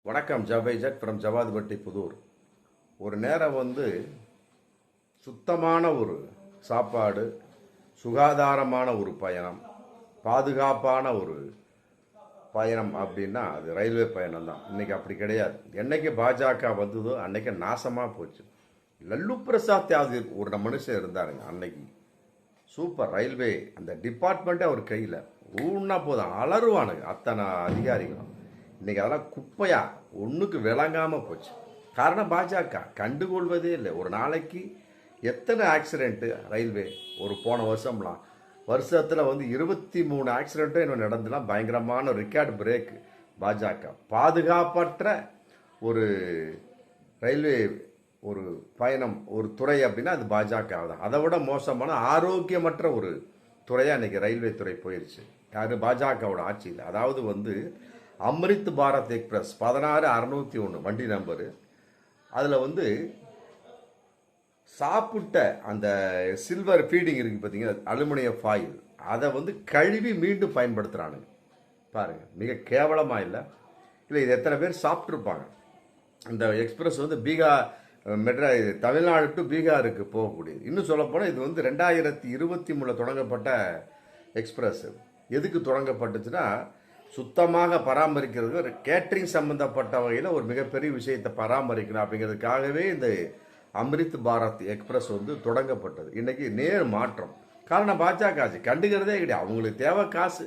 வணக்கம் ஜவைஜட் ஃப்ரம் ஜவாதுபட்டி புதூர். ஒரு நேரம் சுத்தமான ஒரு சாப்பாடு, சுகாதாரமான ஒரு பயணம், பாதுகாப்பான ஒரு பயணம் அப்படின்னா அது ரயில்வே பயணம் தான். இன்னைக்கு அப்படி கிடையாது. என்னைக்கு பாஜக வந்ததோ அன்னைக்கு நாசமாக போச்சு. லல்லு பிரசாத் யாதவ் ஒரு மனுஷன் இருந்தாருங்க அன்னைக்கு. சூப்பர் ரயில்வே அந்த டிபார்ட்மெண்ட்டே அவர் கையில் ஊன்னா போதும் அலறுவானுங்க அத்தனை அதிகாரிகளும். இன்னைக்கு அதெல்லாம் குப்பையா ஒன்றுக்கு விளங்காமல் போச்சு. காரணம் பாஜக கண்டுகொள்வதே இல்லை. ஒரு நாளைக்கு எத்தனை ஆக்சிடென்ட்டு ரயில்வே ஒரு போன வருஷத்தில் 23 ஆக்சிடென்ட்டும் இன்னும் நடந்துலாம். பயங்கரமான ரெக்கார்டு பிரேக் பாஜக. பாதுகாப்பற்ற ஒரு ரயில்வே ஒரு பயணம் ஒரு துறை அப்படின்னா அது பாஜக தான். அதை விட மோசமான ஆரோக்கியமற்ற ஒரு துறையாக இன்றைக்கி ரயில்வே துறை போயிடுச்சு. யார் பாஜகவோட ஆட்சியில். அதாவது அம்ரித் பாரத் எக்ஸ்பிரஸ் 16601 வண்டி நம்பரு. அதில் சாப்பிட்ட அந்த சில்வர் ஃபீடிங் இருக்குது பார்த்தீங்கன்னா, அலுமினியம் ஃபாயில், அதை கழுவி மீண்டும் பயன்படுத்துகிறானுங்க. பாருங்கள், மிக கேவலமாக இல்லை. இது எத்தனை பேர் சாப்பிட்ருப்பாங்க. இந்த எக்ஸ்பிரஸ் பீகார் தமிழ்நாடு டு பீகாருக்கு போகக்கூடியது. இன்னும் சொல்லப்போனால் இது 2023 தொடங்கப்பட்ட எக்ஸ்பிரஸ். எதுக்கு தொடங்கப்பட்டுச்சுன்னா, சுத்தமாக பராமரிக்கிறது, ஒரு கேட்ரிங் சம்பந்தப்பட்ட வகையில் ஒரு மிகப்பெரிய விஷயத்தை பராமரிக்கணும் அப்படிங்கிறதுக்காகவே இந்த அம்ரித் பாரத் எக்ஸ்பிரஸ் தொடங்கப்பட்டது. இன்னைக்கு நேர் மாற்றம். காரணம் பாஜக ஆட்சி கண்டுக்கிறதே கிடையாது. அவங்களுக்கு தேவை காசு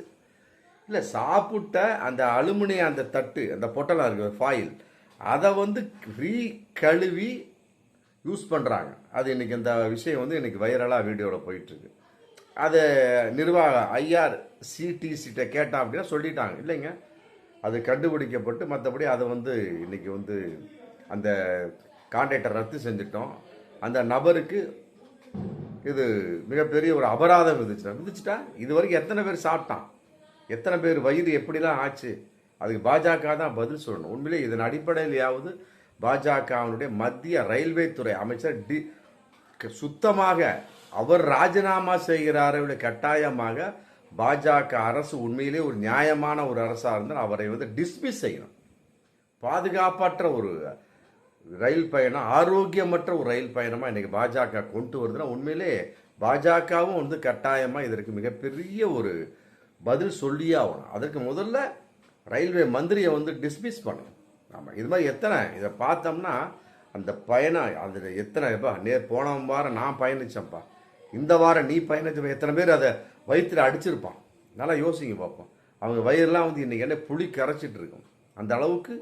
இல்லை. சாப்பிட்ட அந்த அலுமினியம் அந்த தட்டு அந்த பொட்டலாம் இருக்குது ஃபாயில், அதை ஃப்ரீ கழுவி யூஸ் பண்ணுறாங்க. அது இன்னைக்கு இந்த விஷயம் இன்னைக்கு வைரலாக வீடியோவில் போயிட்டுருக்கு. அதை நிர்வாகம் IRCTC கேட்டான் அப்படின்னா சொல்லிட்டாங்க. இல்லைங்க, அது கண்டுபிடிக்கப்பட்டு மற்றபடி அதை இன்னைக்கு அந்த கான்ட்ராக்டை ரத்து செஞ்சிட்டோம். அந்த நபருக்கு இது மிகப்பெரிய ஒரு அபராதம் விதிச்சிட்டா. இது வரைக்கும் எத்தனை பேர் சாப்பிட்டான், எத்தனை பேர் வயிறு எப்படிலாம் ஆச்சு, அதுக்கு பாஜக தான் பதில் சொல்லணும். உண்மையிலே இதன் அடிப்படையிலாவது பாஜகவினுடைய மத்திய ரயில்வே துறை அமைச்சர் சுத்தமாக அவர் ராஜினாமா செய்கிறார். கட்டாயமாக பாஜக அரசு உண்மையிலே ஒரு நியாயமான ஒரு அரசாக இருந்தால் அவரை டிஸ்மிஸ் செய்யணும். பாதுகாப்பற்ற ஒரு ரயில் பயணம், ஆரோக்கியமற்ற ஒரு ரயில் பயணமாக இன்னைக்கு பாஜக கொண்டு வருதுன்னா உண்மையிலே பாஜகவும் கட்டாயமாக இதற்கு மிகப்பெரிய ஒரு பதில் சொல்லியே ஆகணும். அதற்கு முதல்ல ரயில்வே மந்திரியை டிஸ்மிஸ் பண்ணணும். ஆமாம், இது மாதிரி எத்தனை இதை பார்த்தோம்னா அந்த பயணம் அதில் எத்தனைப்பா போன வாரம் நான் பயணித்தேன்ப்பா, இந்த வாரம் நீ பயணிச்ச எத்தனை பேர் அதை வயிற்றில் அடிச்சிருப்பான். நல்லா யோசிங்க பார்ப்போம். அவங்க வயிறுலாம் இன்னைக்கு என்ன புளி கரைச்சிட்டு இருக்கும். அந்த அளவுக்கு